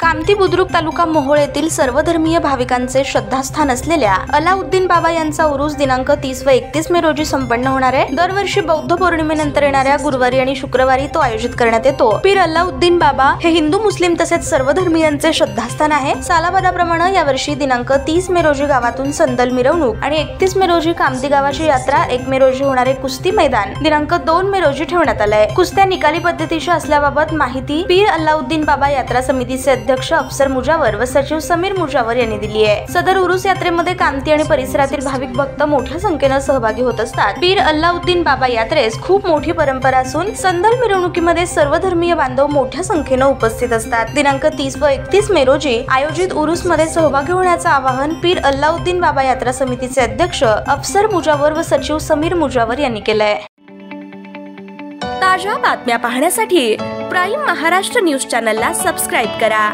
कामती बुद्रुक तालुका मोहोळ येथील सर्वधर्मीय भाविकांचे श्रद्धास्थान असलेल्या अलाउद्दीन बाबा यांचा उरूस दिनांक 30 व 31 मे रोजी संपन्न होणार आहे। दरवर्षी बौद्ध पौर्णिमेनंतर येणाऱ्या गुरुवारी आणि शुक्रवारी तो आयोजित करण्यात येतो। पीर अलाउद्दीन बाबा हे हिंदू मुस्लिम तसेच सर्वधर्मीयांचे श्रद्धास्थान आहे। सालाबादाप्रमाणे यावर्षी दिनांक 30 मे रोजी गावातून संदल मिरवणूक आणि 31 मे रोजी कामती गावाची यात्रा, 1 मे रोजी होणारे कुस्ती मैदान दिनांक 2 मे रोजी ठेवण्यात आले आहे। कुस्त्या निकाली पद्धतीच्या असल्याबाबत माहिती पीर अलाउद्दीन बाबा यात्रा समितीचे अध्यक्ष अफसर मुजावर व सचिव समीर मुजावर यांनी दिली आहे। सदर उरूस यात्रेमध्ये कामती आणि परिसरातील भाविक भक्त मोठ्या संख्येने सहभागी होत असतात। पीर अलाउद्दीन बाबा यात्रेस खूप मोठी परंपरा असून संदल मिरवणुकीमध्ये सर्वधर्मीय बांधव मोठ्या संख्येने उपस्थित असतात। दिनांक 30 व 31 मे रोजी आयोजित उरूस मध्ये सहभागी होण्याचे आवाहन पीर अलाउद्दीन बाबा यात्रा समितीचे अध्यक्ष अफसर मुजावर व सचिव समीर मुजावर यांनी केले आहे। ताज्या बातम्या पाहण्यासाठी प्राईम महाराष्ट्र न्यूज चॅनलला सबस्क्राइब करा।